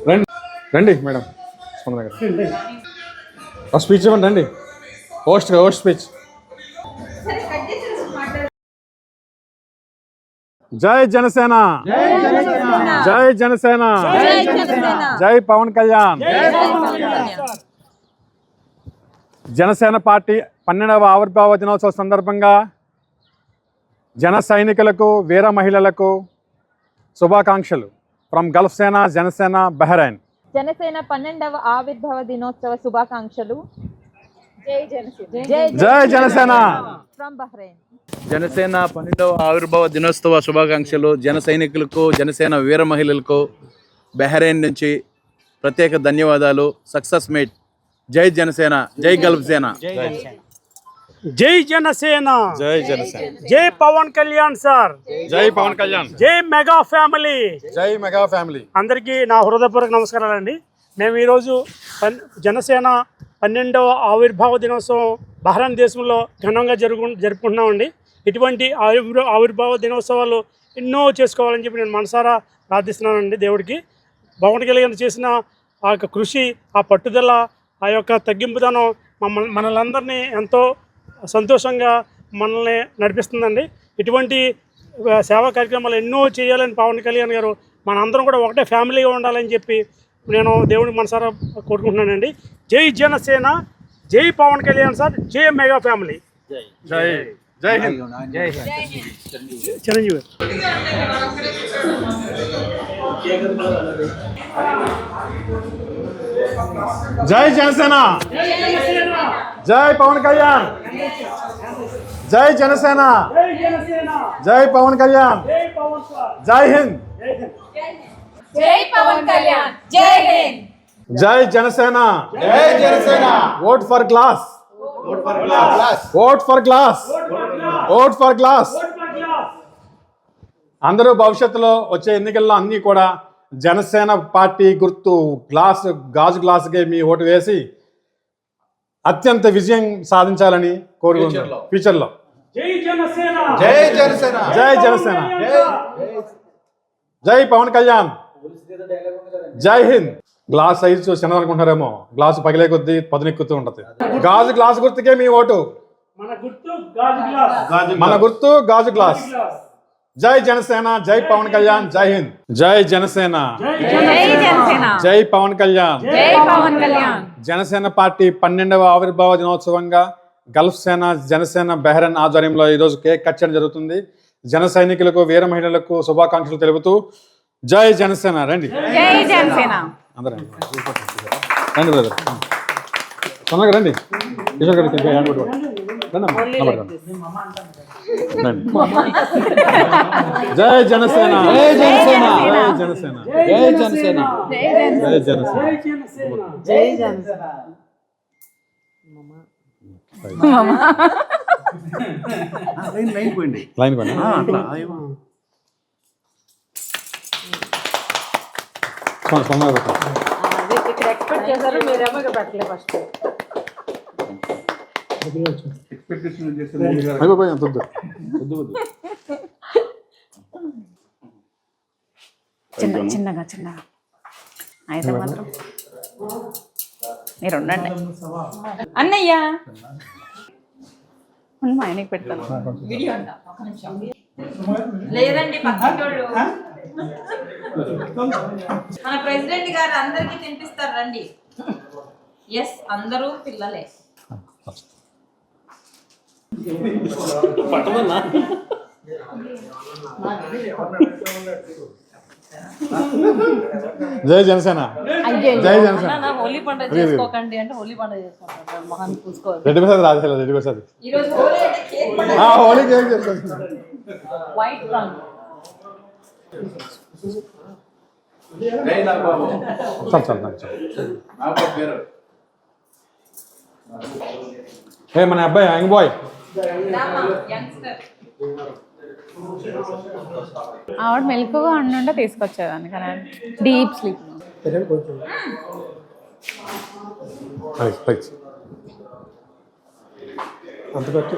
రండి రండి మేడం స్పందన గారు స్పీచ్ ఇవ్వండి రండి హోస్ట్ స్పీచ్. జై జనసేన జై జనసేన జై పవన్ కళ్యాణ్. జనసేన పార్టీ 12వ ఆవిర్భావ దినోత్సవ సందర్భంగా జన సైనికులకు వీర మహిళలకు శుభాకాంక్షలు ఫ్రమ్ గల్ఫ్ సేన జనసేన బహ్రెయిన్. జనసేన 12వ ఆవిర్భావ దినోత్సవ శుభాకాంక్షలు. జై జనసేన ఫ్రమ్ బహ్రెయిన్. జనసేన 12వ ఆవిర్భావ దినోత్సవ శుభాకాంక్షలు జన సైనికులకు జనసేన వీర మహిళలకు బహ్రెయిన్ నుంచి ప్రత్యేక ధన్యవాదాలు. Success meet. జై జనసేన జై గల్ఫ్ సేన. జై జనసేన జై జనసేన జై పవన్ కళ్యాణ్ సార్. జై పవన్ కళ్యాణ్. జై మెగా ఫ్యామిలీ. జై మెగా ఫ్యామిలీ. అందరికీ నా హృదయపూర్వక నమస్కారాలండి. మేము ఈరోజు జనసేన 12వ ఆవిర్భావ దినోత్సవం బహ్రెయిన్ దేశంలో ఘనంగా జరుపుకుంటున్నామండి. ఇటువంటి ఆవిర్భావ దినోత్సవాలు ఎన్నో చేసుకోవాలని చెప్పి నేను మనసారా ప్రార్థిస్తున్నానండి దేవుడికి. పవన్ కళ్యాణ్ చేసిన ఆ యొక్క కృషి, ఆ పట్టుదల, ఆ యొక్క తగ్గింపుదనం మనలందరినీ ఎంతో సంతోషంగా మనల్ని నడిపిస్తుందండి. ఇటువంటి సేవా కార్యక్రమాలు ఎన్నో చేయాలని పవన్ కళ్యాణ్ గారు మనందరం కూడా ఒకటే ఫ్యామిలీగా ఉండాలని చెప్పి నేను దేవుడిని మనసారా కోరుకుంటున్నానండి. జై జనసేన జై పవన్ కళ్యాణ్ సార్. జై మెగా ఫ్యామిలీ. జై జై హింద్. చిరంజీవి. జై జనసేన జై పవన్ కళ్యాణ్. జై జనసేన జై పవన్ కళ్యాణ్. జై హింద్. జై పవన్ కళ్యాణ్. జై హింద్. జై జనసేన జై Janasena. Vote for glass. Vote for glass. Vote for glass. Vote for glass. అందరూ భవిష్యత్తులో వచ్చే ఎన్నికల్లో అన్నీ కూడా జనసేన పార్టీ గుర్తు గాజు గ్లాసుకే మీ ఓటు వేసి అత్యంత విజయం సాధించాలని కోరుకుంటున్నాను ఫ్యూచర్లో. జై జనసేన జై జనసేన జై జనసేన జై పవన్ కళ్యాణ్. జై హింద్. గ్లాస్ సైజు చిన్నదనుకుంటారేమో, గ్లాసు పగిలే కొద్దీ పదునెక్కుతూ ఉంటుంది. గాజు గ్లాస్ గుర్తుకే మీ ఓటు. మన గుర్తు గాజు గ్లాస్. జై జనసేన జై పవన్ కళ్యాణ్. జై హింద్. జై జనసేన జై పవన్ కళ్యాణ్. జనసేన పార్టీ 12వ ఆవిర్భావ దినోత్సవంగా గల్ఫ్ సేన జనసేన బహ్రెయిన్ ఆధ్వర్యంలో ఈరోజు కేక్ కట్ చేయడం జరుగుతుంది. జన సైనికులకు వీర మహిళలకు శుభాకాంక్షలు తెలుపుతూ జై జనసేన. రండి అందరూ రండి బ్రదర్. తొందరగా రండి. కిషోర్ గారికి హ్యాండ్ పట్టుకోండి. జై జనసేన జై జనసేన జై జనసేన జై జనసేన జై జనసేన జై జనసేన. లైన్ పోయింది. చిన్నగా అయితే మాత్రం మీరు ఉండండి అన్నయ్య. మా ఆయనకి పెడతాను. లేదండి పక్కనోళ్ళు మన ప్రెసిడెంట్ గారు అందరికీ తినిపిస్తారు రండి. ఎస్ అందరూ పిల్లలే. జై జనసేన జై జనసేన. హోలీ పండుగ చేసుకోకండి అంటే హోలీ పండుగ చేసుకుంటారు. మహాన్ చూసుకోవాలి. రెడ్డి ప్రసాద్ రాజేది రెడ్డి ప్రసాద్ హోలీ కేక్ చేసుకోండి. వైట్ రంగు మన అబ్బాయి యంగ్ బాయ్. ఆవిడ మెలకుగా ఉండుంటే తీసుకొచ్చేదాన్ని కానీ డీప్ స్లీప్. అంత ఖర్చు